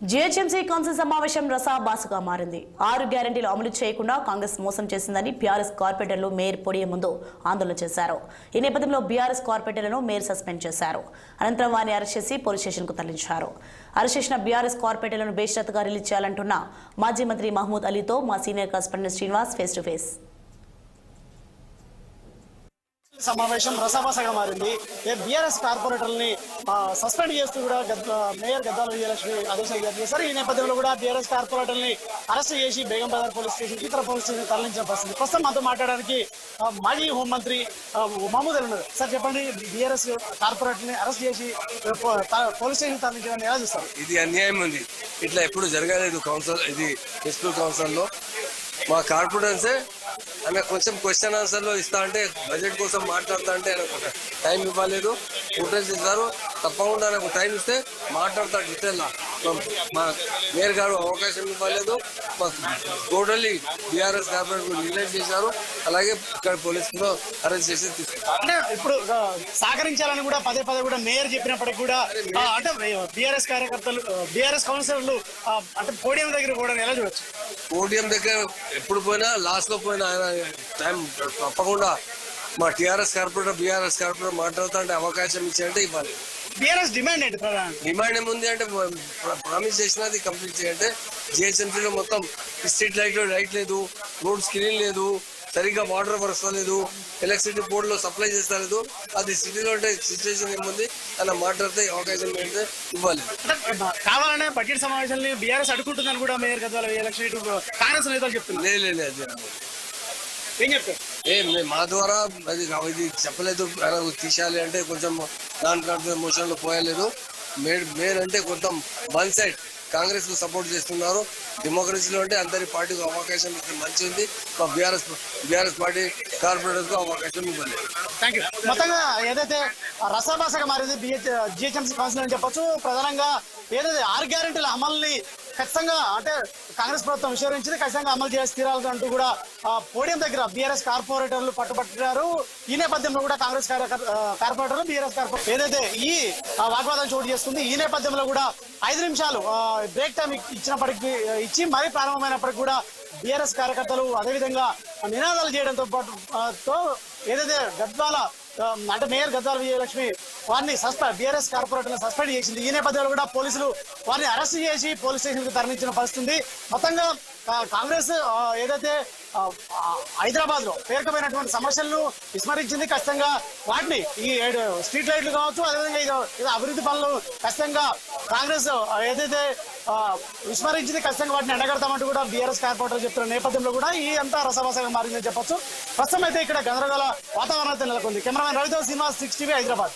GHMC council సమావేశం రసాభాసగా మారింది. 6 గ్యారెంటీలు అమలు చేయకుండా కాంగ్రెస్ మోసం చేసిందని బీఆర్ఎస్ కార్పొరేటర్లు మేయర్ పొడియ ముందు ఆందోళన చేశారు. ఈ నేపథ్యంలో బీఆర్ఎస్ కార్పొరేటర్లను మేయర్ సస్పెండ్ చేశారు. అనంతరం వారిని అరెస్ట్ చేసి పోలీస్ స్టేషన్కు తరలించారు. అరెస్ట్ చేసిన బీఆర్ఎస్ కార్పొరేటర్లను బేషరతుగా రిలీజ్ చేయాలంటున్న మాజీ మంత్రి మహమూద్ అలీతో మా senior correspondent Srinivas face to face. సమావేశం రసాభాసగా మారింది. బీఆర్ఎస్ కార్పొరేటర్ని సస్పెండ్ చేస్తూ కూడా మేయర్ గద్దాల విజయలక్ష్మి ఆదేశాలు జారీ చేశారు. ఈ నేపథ్యంలో కూడా బీఆర్ఎస్ కార్పొరేటర్ని అరెస్ట్ చేసి బేగం బజార్ పోలీస్ స్టేషన్ ఇతర పోలీస్ స్టేషన్ తరలించిన పరిస్థితి. ప్రస్తుతం మాతో మాట్లాడడానికి మాజీ హోంమంత్రి మహమూద్ అలీ ఉన్నారు. సార్ చెప్పండి, బీఆర్ఎస్ కార్పొరేటర్ని అరెస్ట్ చేసి పోలీస్ స్టేషన్ తరలించడానికి ఎలా చూస్తారు? ఇది అన్యాయం ఉంది. ఇట్లా ఎప్పుడు జరగలేదు కౌన్సిల్, ఇది మున్సిపల్ కౌన్సిల్లో మా కార్పొరేటర్సే ఆమె కొంచెం క్వశ్చన్ ఆన్సర్లో ఇస్తా అంటే బడ్జెట్ కోసం మాట్లాడుతా అంటే ఆయనకు టైం ఇవ్వలేదు. ఫుటేజ్ ఇస్తారు, తప్పకుండా నాకు టైం ఇస్తే మాట్లాడతాడు డీటెయిల్గా. మా మేయర్ గారు అవకాశం ఇవ్వలేదు. టోటల్లీ బీఆర్ఎస్ కార్పొరేటర్ రిలీజ్ చేశారు. అలాగే ఇక్కడ పోలీసులు అరెస్ట్ చేసి తీసుకున్నారు. అంటే ఇప్పుడు సహకరించాలని కూడా పదే కూడా మేయర్ చెప్పినప్పటికీ కూడా అంటే బీఆర్ఎస్ కార్యకర్తలు బీఆర్ఎస్ కౌన్సిలర్లు అంటే పోడియం దగ్గర కూడా ఎలా చూడొచ్చు? పోడియం దగ్గర ఎప్పుడు పోయినా లాస్ట్ లో పోయినా ఆయన టైం తప్పకుండా మా టీఆర్ఎస్ కార్పొరేటర్ బీఆర్ఎస్ కార్పొరేటర్ మాట్లాడుతా అంటే అవకాశం ఇచ్చాయంటే ఇవ్వాలి. బీఆర్ఎస్ డిమాండ్ ఏంటి? డిమాండ్ ఏముంది అంటే ప్రామిస్ చేసినది కంప్లీట్ చేయంటే. జిహెచ్ఎంసీలో మొత్తం స్ట్రీట్ లైట్ లేదు, రోడ్ స్క్రీన్ లేదు, సరిగ్గా వాటర్ వస్తలేదు, ఎలక్ట్రిసిటీ బోర్డులో సప్లై చేస్తలేదు. అది సిటీలో ఉంటే సిచ్యువేషన్ ఏముంది అలా మాట్లాడితే అవకాశం ఏంటంటే ఇవ్వాలి. కావాలనే బడ్జెట్ సమావేశాన్ని బీఆర్ఎస్ అడుగుతుందని కూడా మేయర్ గద్వాల ఎలక్షన్ కాంగ్రెస్ నేతలు చెప్తున్నారు. లేదు ఏం చెప్తారు? మా ద్వారా అది ఇది చెప్పలేదు. తీసేయాలి అంటే కొంచెం దాంట్లో మోషన్లో పోయలేదు. మేయర్ అంటే కొంచెం వన్ సైడ్ కాంగ్రెస్ కు సపోర్ట్ చేస్తున్నారు. డెమోక్రసీలో అంటే అందరి పార్టీకి అవకాశం ఇస్తే మంచిగా ఉంది. మా బీఆర్ఎస్ పార్టీ కార్పొరేటర్స్ కు అవకాశం ఇవ్వలేదు. Thank you. మొత్తంగా ఏదైతే రసాభాసగా మారింది జిహెచ్ఎంసీ కౌన్సిల్ అని చెప్పొచ్చు. ప్రధానంగా ఏదైతే 6 గ్యారెంటీల అమలుని ఖచ్చితంగా అంటే కాంగ్రెస్ ప్రభుత్వం విశ్వసించింది, ఖచ్చితంగా అమలు చేసి తీరాలి అంటూ కూడా పోడియం దగ్గర బీఆర్ఎస్ కార్పొరేటర్లు పట్టుబట్టారు. ఈ నేపథ్యంలో కూడా కాంగ్రెస్ కార్పొరేటర్లు బీఆర్ఎస్ కార్పొరేటర్ ఏదైతే ఈ వాగ్వాదం చోటు చేసుకుంది. ఈ నేపథ్యంలో కూడా 5 నిమిషాలు బ్రేక్ టైం ఇచ్చి మరీ ప్రారంభమైనప్పటికీ కూడా బీఆర్ఎస్ కార్యకర్తలు అదేవిధంగా నినాదాలు చేయడంతో పాటు ఏదైతే గద్వాల అంటే మేయర్ గద్వాల విజయలక్ష్మి వారిని బీఆర్ఎస్ కార్పొరేటర్ని సస్పెండ్ చేసింది. ఈ నేపథ్యంలో కూడా పోలీసులు వారిని అరెస్ట్ చేసి పోలీస్ స్టేషన్ కు తరలించిన పరిస్థితి. మొత్తంగా కాంగ్రెస్ ఏదైతే హైదరాబాద్ లో పేరుకుపోయినటువంటి సమస్యలను విస్మరించింది. ఖచ్చితంగా వాటిని ఈ స్ట్రీట్ లైట్లు కావచ్చు, అదేవిధంగా ఇది అభివృద్ధి పనులు ఖచ్చితంగా కాంగ్రెస్ ఏదైతే విస్మరించింది, ఖచ్చితంగా వాటిని ఎండగడతామంటూ కూడా బీఆర్ఎస్ కార్పొరేటర్ చెప్తున్న నేపథ్యంలో కూడా ఈ అంతా రసభాసగా మారిందని చెప్పొచ్చు. ప్రస్తుతం అయితే ఇక్కడ గందరగోళ వాతావరణం నెలకొంది. కెమెరామెన్ రవితో శ్రీనివాస్, 6 టీవీ, హైదరాబాద్.